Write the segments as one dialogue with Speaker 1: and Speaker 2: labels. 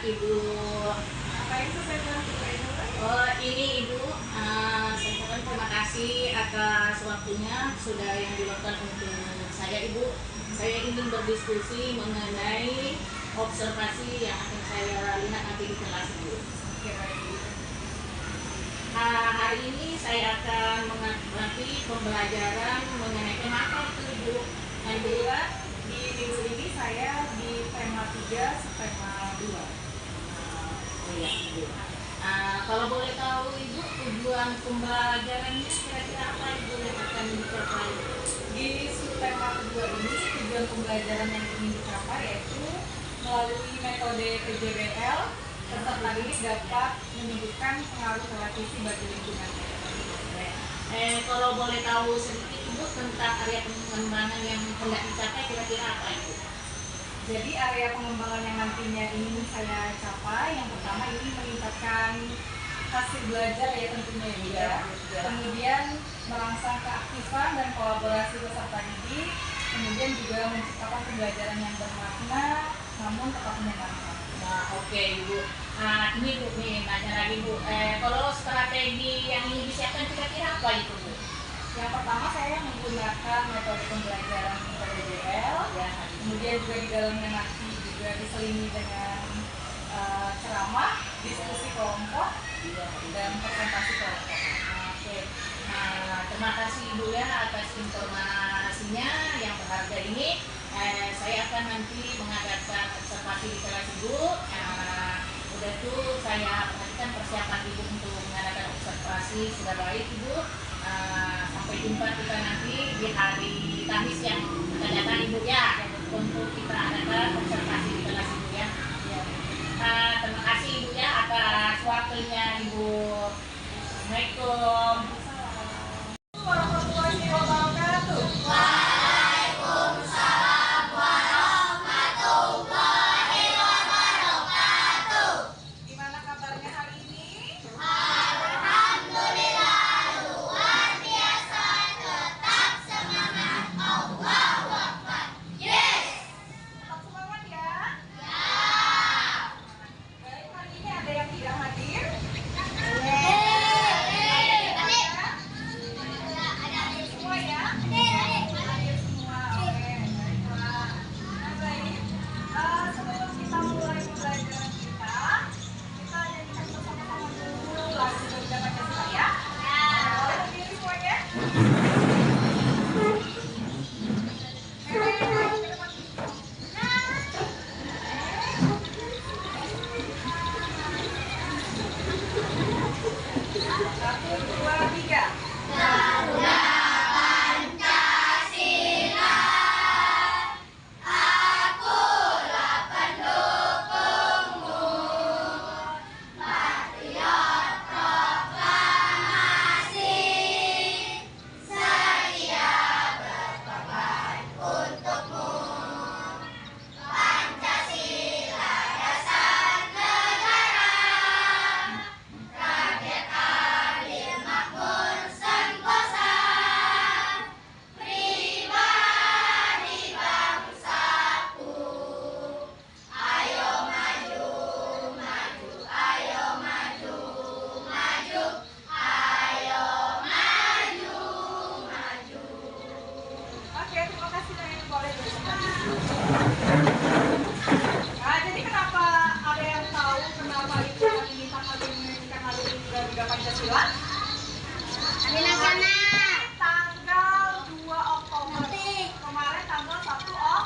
Speaker 1: Ibu.
Speaker 2: Apa yang saya bantu Ibu?
Speaker 1: Oh, ini Ibu, saya ucapkan terima kasih atas waktunya sudah yang dilakukan untuk saya Ibu. Saya ingin berdiskusi mengenai observasi yang akan saya lihat nanti di kelas Ibu.
Speaker 2: Oke, baik.
Speaker 1: Hari ini saya akan mengamati pembelajaran mengenai tema apa itu Ibu?
Speaker 2: Alhamdulillah di minggu ini saya di tema 3 subtema 2.
Speaker 1: Oh iya, Ibu. Kalau boleh tahu Ibu, tujuan pembelajarannya kira-kira apa Ibu yang akan dicapai?
Speaker 2: Di subtema kedua ini tujuan pembelajaran yang ingin dicapai yaitu melalui metode PJBL peserta didik dapat menyebutkan pengaruh televisi bagi lingkungan.
Speaker 1: Kalau boleh tahu sedikit Ibu tentang area pengembangan yang hendak dicapai kira-kira apa Ibu?
Speaker 2: Jadi area pengembangan yang nantinya ingin saya capai, yang pertama ini meningkatkan hasil belajar ya tentunya ya. Kemudian merangsang keaktifan dan kolaborasi peserta didik, kemudian juga menciptakan pembelajaran yang bermakna namun tetap menyenangkan.
Speaker 1: Nah, oke Ibu. Ini Bu nih nanya lagi Bu. Kalau strategi yang ingin disiapkan kira-kira apa itu Bu?
Speaker 2: Yang pertama saya menggunakan metode pembelajaran PJBL,
Speaker 1: Ya,
Speaker 2: kemudian juga di dalamnya nanti juga diselingi dengan ceramah, diskusi kelompok, dan presentasi kelompok.
Speaker 1: Oke. Terima kasih Ibu ya atas informasinya yang berharga ini. Saya akan nanti mengadakan observasi di kelas Ibu. Udah tuh saya perhatikan persiapan Ibu untuk mengadakan observasi sudah baik Ibu. Sampai jumpa kita nanti di hari Kamis yang akan datang Ibu ya, untuk kita adakan observasi di kelas Ibu ya. Terima kasih Ibu ya atas waktunya Ibu. Assalamualaikum.
Speaker 2: Warahmatullahi wabarakatuh. Gimana kabarnya hari ini? Tetap semangat ya. Baik, hari ini ada yang tidak hadir? Semua ya? Hadir semua. Oke, baiklah. Nah, baik. Sebelum kita mulai pembelajaran kita nyanyikan bersama-sama dulu lagu Garuda Pancasila ya. Boleh berdiri semuanya? Satu, dua, tiga. Oke, terima kasih Nain. Boleh bersemangat. Nah, jadi kenapa ada yang tahu kenapa Ibu kami minta kalian menyanyikan lagu Garuda Pancasila? Tanggal 2 Oktober. Kemarin tanggal 1 Oktober.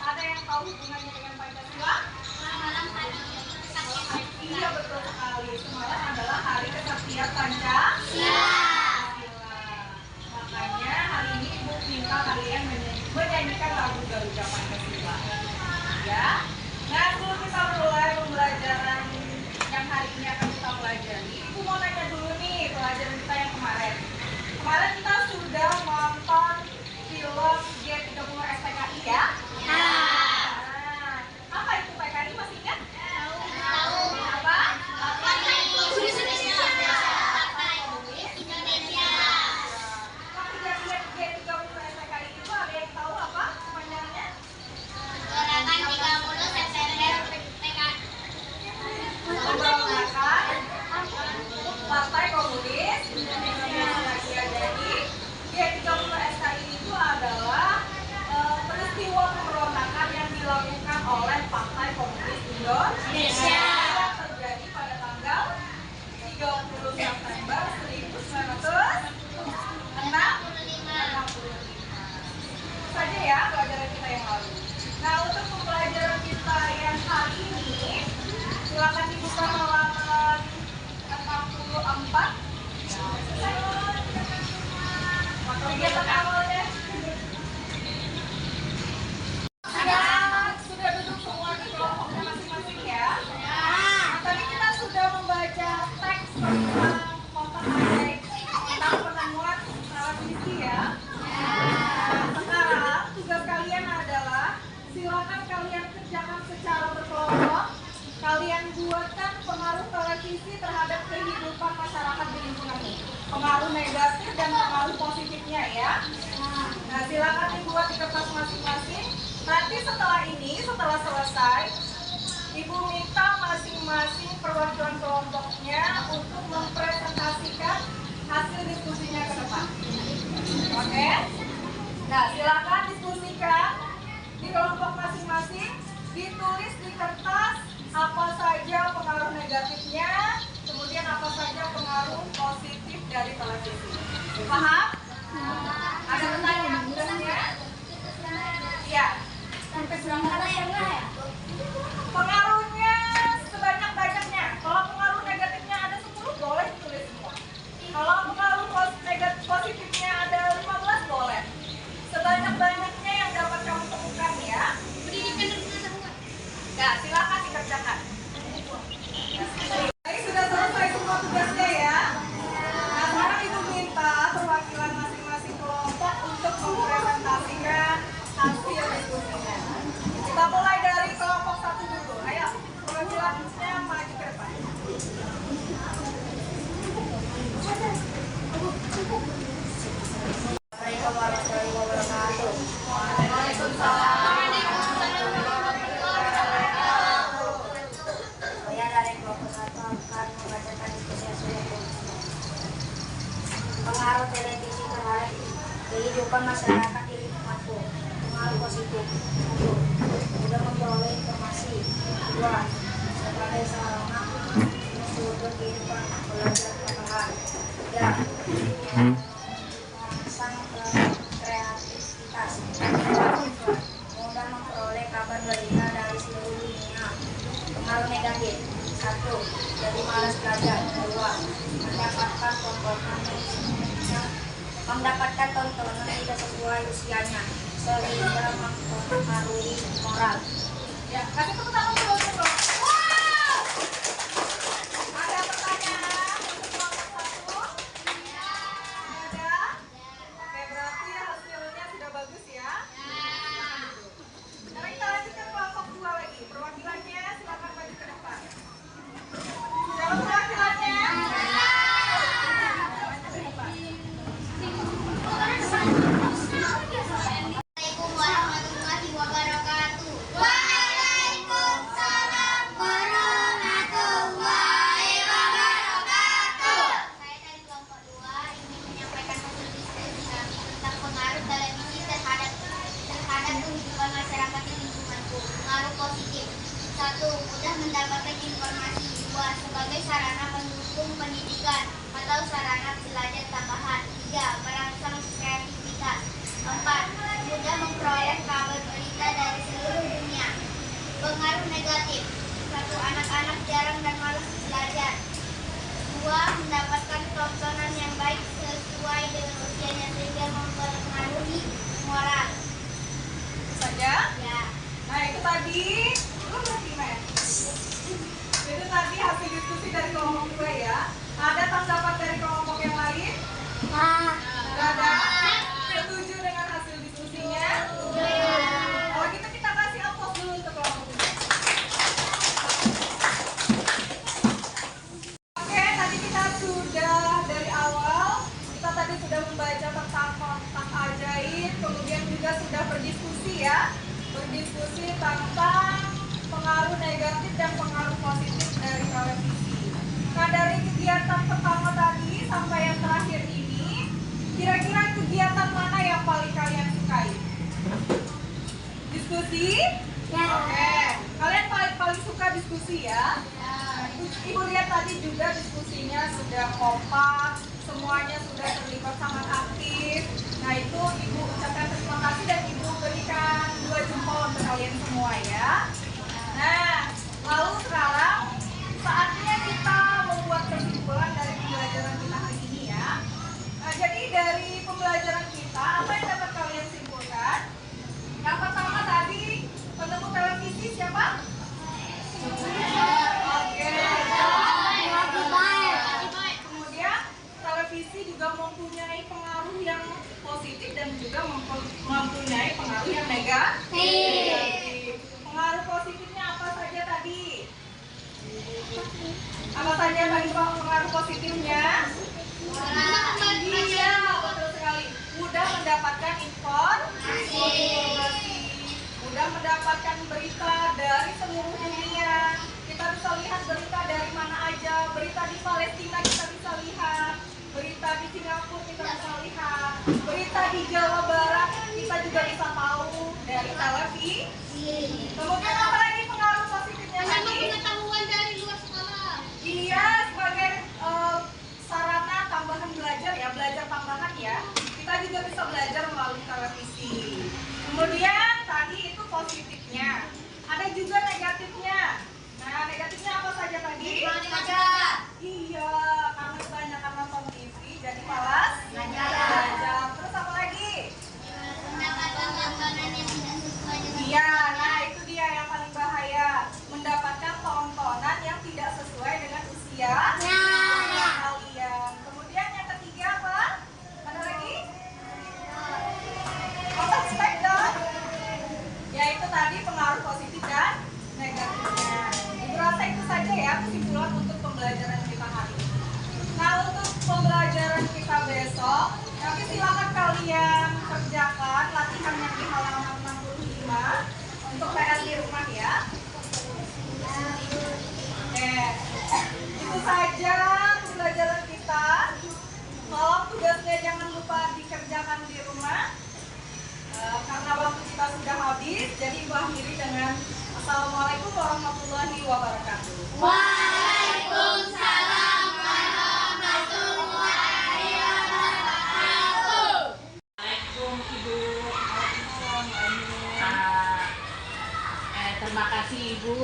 Speaker 2: Ada yang tahu hubungannya dengan Pancasila? Iya, betul sekali. Semalam adalah hari kesaktian Pancasila. Makanya hari ini Ibu minta kalian menyanyikan lagu Garuda Pancasila. Ya. Nah, sebelum kita mulai pembelajaran yang hari ini akan kita pelajari, Ibu mau nanya dulu nih pelajaran kita yang kemarin. Kemarin kita sudah nonton film G30 SPKI ya? Nah, apa itu PKI masih ingat? Apa? Tapi lihat G30 SPKI itu ada yang tahu apa kepanjangannya?
Speaker 3: Gerakan 30 September PKI.
Speaker 2: Nah, untuk pembelajaran kita yang hari ini, silakan dibuka halaman 64. Kegiatan awalnya. Sudah duduk semua di kelompoknya masing-masing ya. Tadi kita sudah membaca teks tentang kotak ajaib, tentang penemuan televisi ya. Sekarang tugas kalian adalah silakan kalian kerjakan secara berkelompok. Kalian buatkan pengaruh televisi terhadap kehidupan masyarakat di lingkunganmu. Pengaruh negatif dan pengaruh positifnya ya. Nah, silakan dibuat di kertas masing-masing. Nanti setelah ini, setelah selesai, Ibu minta masing-masing perwakilan kelompoknya untuk mempresentasikan hasil diskusinya ke depan. Oke? Nah, silakan diskusikan di kelompok masing-masing, ditulis di kertas apa saja pengaruh negatifnya, kemudian apa saja pengaruh positif dari televisi. Paham? Ada pertanyaan? Iya. Pengaruhnya sebanyak-banyaknya. Kalau pengaruh negatifnya ada 10, boleh ditulis semua. Kalau pengaruh positifnya ada 15, boleh. Sebanyak-banyaknya yang dapat kamu temukan ya. Nah, silakan dikerjakan. Baik, sudah selesai semua tugasnya ya. Nah, sekarang Ibu minta perwakilan masing-masing kelompok untuk mempresentasikan hasil diskusinya. Kita mulai dari kelompok 1 dulu. Ayo, perwakilannya maju ke depan.
Speaker 3: Assalamualaikum warahmatullahi wabarakatuh. Saya dari kelompok 1 akan membacakan diskusi hasil pengaruh televisi terhadap kehidupan masyarakat di lingkunganku. Pengaruh positif: 1. Mudah memperoleh informasi. 2. Sebagai sarana untuk kehidupan belajar tambahan. 3. Sang kreativitas. 4. Mudah memperoleh kabar berita dari seluruh dunia. Pengaruh negatif: 1. Jadi malas belajar. 2. Mendapatkan tontonan tidak sesuai usianya sehingga mempengaruhi moral.
Speaker 2: Ya, kasih tepuk tangan dulu. Ada pertanyaan untuk kelompok 1? Ada? Oke, berarti hasilnya sudah bagus ya. Sekarang kita lanjut ke kelompok 2 lagi. Perwakilannya silakan maju ke depan. Siapa perwakilannya?
Speaker 3: Assalamualaikum warahmatullahi wabarakatuh. Waalaikumsalam warahmatullahi wabarakatuh. Saya dari kelompok 2 ingin menyampaikan hasil diskusi kami tentang pengaruh televisi terhadap kehidupan masyarakat di lingkunganku. Pengaruh positif: 1. Mudah mendapatkan informasi. 2. Sebagai sarana pendukung pendidikan atau sarana belajar tambahan. 3. Merangsang kreativitas. 4. Mudah memperoleh kabar berita dari seluruh dunia. Pengaruh negatif: 1. Anak-anak jarang dan malas belajar. 2. Mendapatkan tontonan yang baik sesuai dengan usianya sehingga mempengaruhi moral.
Speaker 2: Saja?
Speaker 3: Ya.
Speaker 2: Nah, itu tadi lu berarti men. Itu tadi hasil diskusi dari kelompok 2 ya. Ada tanggapan dari kelompok yang lain? Nggak ada. Setuju dengan hasil diskusinya? Kalau gitu kita kasih aplaus dulu untuk kelompok 2. Oke, tadi kita sudah dari awal, kita tadi sudah membaca tentang kotak ajaib, kemudian juga sudah berdiskusi ya. Berdiskusi tentang pengaruh negatif dan pengaruh positif dari televisi. Nah, dari kegiatan pertama tadi sampai yang terakhir ini, kira-kira kegiatan mana yang paling kalian sukai? Diskusi? Ya. Oke. Kalian paling suka diskusi ya? Ibu lihat tadi juga diskusinya sudah kompak, semuanya sudah terlibat sangat aktif. Nah, itu Ibu ucapkan terima kasih dan Ibu berikan 2 jempol untuk kalian juga mempunyai pengaruh yang negatif. Pengaruh positifnya apa saja tadi? Apa saja tadi pengaruh positifnya? Iya, betul sekali. Mudah mendapatkan informasi, mudah mendapatkan berita dari seluruh dunia. Kita bisa lihat berita dari mana aja. Berita di Palestina kita bisa lihat, berita di Singapura kita bisa lihat, berita di Jawa Barat kita juga bisa tahu dari televisi. Kemudian apa lagi pengaruh positifnya tadi?
Speaker 3: Pengetahuan dari luar sekolah.
Speaker 2: Iya, sebagai sarana tambahan belajar ya, belajar tambahan ya. Kita juga bisa belajar melalui televisi. Kemudian tadi itu positifnya. Ada juga negatifnya. Nah, negatifnya apa saja tadi? Iya, karena kebanyakan nonton TV jadi malas belajar. Terus apa lagi?
Speaker 3: Mendapatkan tontonan yang tidak sesuai dengan
Speaker 2: Iya, nah itu dia yang paling bahaya. Mendapatkan tontonan yang tidak sesuai dengan usia kalian. Kemudian yang ketiga apa? Ada lagi? Otak spektor. Ya itu tadi pengaruh positif dan negatifnya. Ibu rasa itu saja ya kesimpulan untuk pembelajaran kita hari ini. Nah untuk pembelajaran kita besok, nanti silakan kalian kerjakan latihan yang di halaman 65 untuk PR di rumah ya. Itu saja pembelajaran kita. Tolong tugasnya jangan lupa dikerjakan di rumah. Karena waktu kita sudah habis, jadi Ibu akhiri dengan Assalamualaikum warahmatullahi wabarakatuh.
Speaker 3: Waalaikumsalam warahmatullahi wabarakatuh.
Speaker 1: Assalamualaikum Ibu. Terima kasih Ibu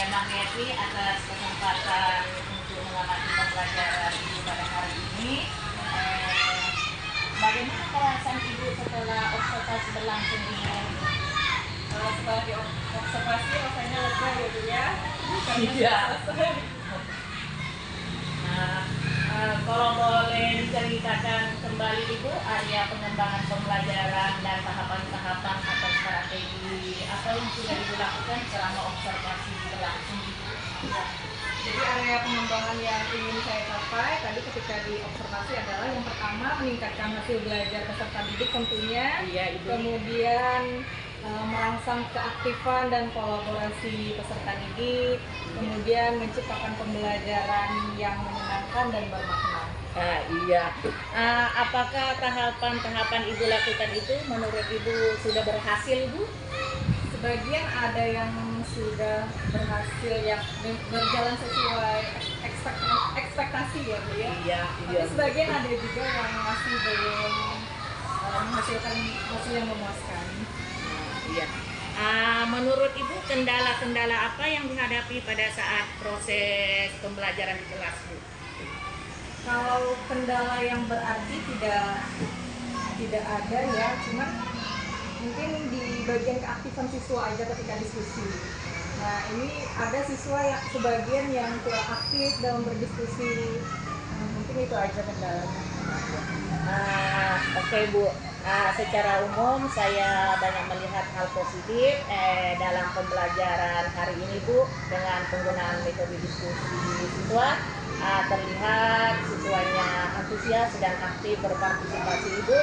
Speaker 1: Bang Yeti atas kesempatan untuk mengamati pembelajaran Ibu pada hari ini. Bagaimana perasaan Ibu setelah observasi berlangsung ini?
Speaker 2: Setelah diobservasi rasanya lega ya Bu ya.
Speaker 1: Iya. Nah, kalau boleh diceritakan kembali Ibu, area pengembangan pembelajaran dan tahapan-tahapan atau strategi apa yang sudah dilakukan selama observasi berlangsung Ibu?
Speaker 2: Ya. Jadi area pengembangan yang ingin saya capai tadi ketika diobservasi adalah yang pertama meningkatkan hasil belajar peserta didik tentunya.
Speaker 1: Iya, Ibu.
Speaker 2: Kemudian merangsang keaktifan dan kolaborasi peserta didik, kemudian menciptakan pembelajaran yang menyenangkan dan bermakna.
Speaker 1: Iya. Apakah tahapan-tahapan Ibu lakukan itu menurut Ibu sudah berhasil, Bu?
Speaker 2: Sebagian ada yang sudah berhasil, yang berjalan sesuai ekspektasi ya Bu ya.
Speaker 1: Iya.
Speaker 2: Tapi sebagian ada juga yang masih belum menghasilkan hasil yang memuaskan.
Speaker 1: Iya. Menurut Ibu kendala-kendala apa yang dihadapi pada saat proses pembelajaran di kelas, Bu?
Speaker 2: Kalau kendala yang berarti tidak ada ya, cuman mungkin di bagian keaktifan siswa aja ketika diskusi. Nah ini ada siswa yang sebagian yang kurang aktif dalam berdiskusi. Mungkin itu aja kendalanya.
Speaker 1: Oke, Bu. Secara umum saya banyak melihat hal positif dalam pembelajaran hari ini, Bu, dengan penggunaan metode diskusi siswa. Terlihat siswanya antusias dan aktif berpartisipasi, Ibu.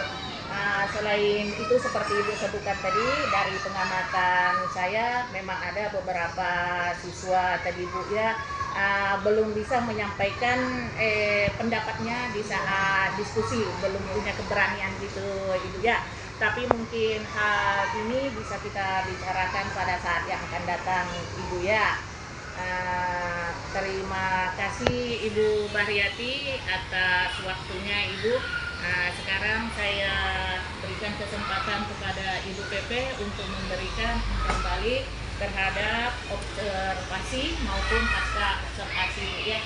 Speaker 1: Selain itu seperti Ibu sebutkan tadi, dari pengamatan saya memang ada beberapa siswa tadi, Bu, ya belum bisa menyampaikan pendapatnya di saat diskusi, belum punya keberanian gitu Ibu ya. Tapi mungkin hal ini bisa kita bicarakan pada saat yang akan datang, Ibu ya. Terima kasih Ibu Bahriyati atas waktunya, Ibu. Sekarang saya berikan kesempatan kepada Ibu Pepe untuk memberikan kembali terhadap observasi maupun pasca observasi, ya.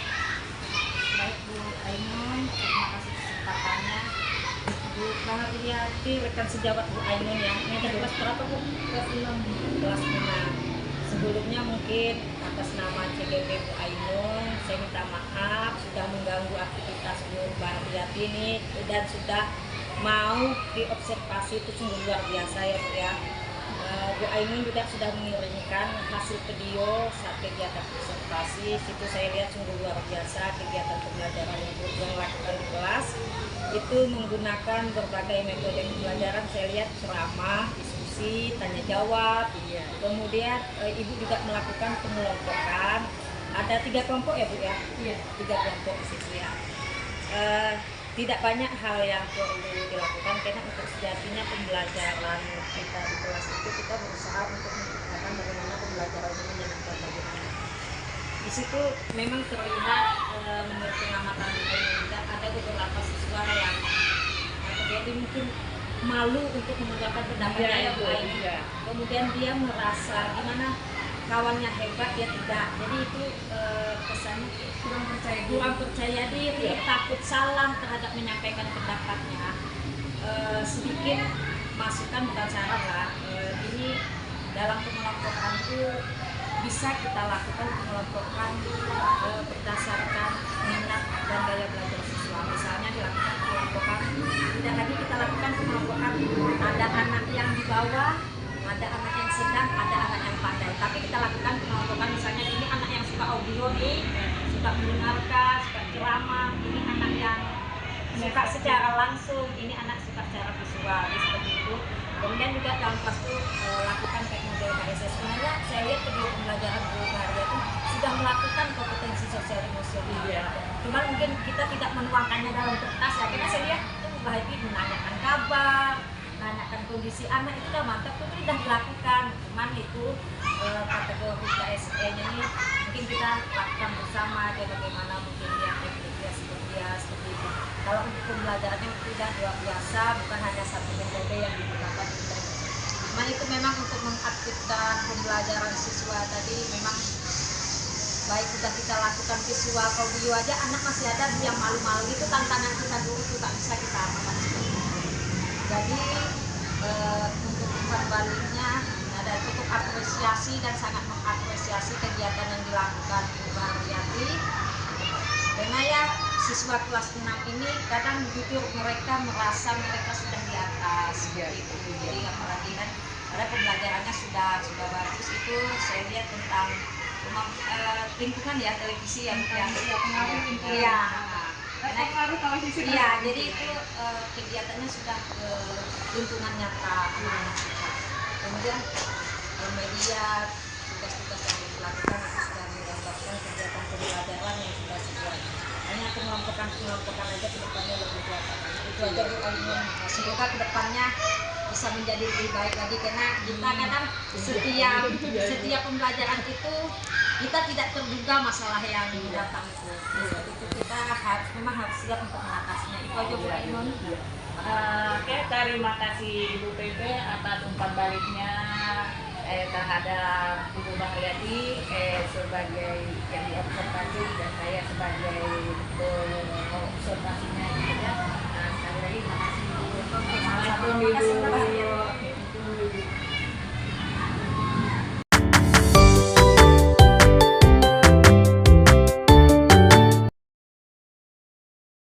Speaker 4: Baik Bu Ainun, terima kasih kesempatannya. Bu Bahriyati, rekan sejawat Bu Ainun ya. Ini kelas berapa Bu? Kelas 6. Kelas 6. Sebelumnya mungkin atas nama CGP Bu Ainun, saya minta maaf sudah mengganggu aktivitas Bu Bahriyati ini dan sudah mau diobservasi itu sungguh luar biasa ya Bu ya. Bu Ainun juga sudah mengirimkan hasil video saat kegiatan observasi. Situ saya lihat sungguh luar biasa kegiatan pembelajaran yang Bu yang lakukan di kelas. Itu menggunakan berbagai metode pembelajaran. Saya lihat ceramah, diskusi, tanya jawab. Kemudian Ibu juga melakukan pengelompokan. Ada 3 kelompok ya Bu ya? Iya, 3 kelompok di situ ya. Tidak banyak hal yang perlu dilakukan karena untuk sejatinya pembelajaran kita di kelas itu kita berusaha untuk menciptakan bagaimana pembelajaran itu menyenangkan bagi anak. Di situ memang terlihat menurut pengamatan kita ada beberapa siswa yang jadi mungkin malu untuk mengungkapkan pendapatnya ya Bu Ainun. Kemudian dia merasa gimana kawannya hebat dia tidak, jadi itu kesannya kurang percaya diri, takut salah terhadap menyampaikan pendapatnya. Sedikit masukan bukan saran lah, ini dalam pengelompokan itu bisa kita lakukan pengelompokan berdasarkan minat dan gaya belajar siswa. Misalnya dilakukan pengelompokan, tidak lagi kita lakukan pengelompokan ada anak yang di bawah, ada anak yang sedang, ada anak yang pandai. Tapi kita lakukan pengelompokan, misalnya ini anak yang suka audio nih, suka mendengarkan, suka ceramah, ini anak yang suka secara langsung, ini anak suka secara visual, seperti itu. Kemudian juga dalam kelas itu lakukan kayak model KSS. Sebenarnya saya lihat kedua pembelajaran Bu Maria itu sudah melakukan kompetensi sosial emosional. Cuman mungkin kita tidak menuangkannya dalam kertas ya, karena saya lihat itu Bu Haiti menanyakan kabar, nanyakan kondisi anak itu udah mantap, itu sudah dilakukan. Cuman itu kategori KSE-nya ini mungkin kita lakukan bersama, dia bagaimana mungkin yang aktivitas seperti itu. Kalau untuk pembelajarannya sudah luar biasa, bukan hanya satu metode yang digunakan. Cuman itu memang untuk mengaktifkan pembelajaran siswa tadi memang baik sudah kita lakukan visual, audio aja anak masih ada yang malu-malu, itu tantangan kita dulu itu tak bisa kita amalkan seperti itu. Jadi untuk umpan baliknya ada cukup apresiasi dan sangat mengapresiasi kegiatan yang dilakukan Bu Haryati, karena ya siswa kelas 6 ini kadang jujur mereka merasa mereka sudah di atas gitu. Jadi apalagi kan ada pembelajarannya sudah bagus, itu saya lihat tentang lingkungan ya, televisi yang pengaruh lingkungan. Iya, jadi itu kegiatannya sudah ke lingkungan nyata anak-anak kita. Kemudian media, tugas-tugas yang dilakukan itu sudah menggambarkan kegiatan pembelajaran yang sudah sesuai. Hanya pengelompokan aja ke depannya lebih kelihatan. Itu aja Bu Ainun. Semoga ke depannya bisa menjadi lebih baik lagi, karena kita kadang setiap pembelajaran itu kita tidak terduga masalah yang datang itu. Itu kita memang harus siap untuk mengatasinya. Itu aja Bu Ainun.
Speaker 1: Oke, terima kasih Bu Pepe atas umpan baliknya terhadap Ibu Haryati sebagai yang diobservasi dan saya sebagai pengobservasinya gitu ya. Nah, sekali lagi terima kasih Bu.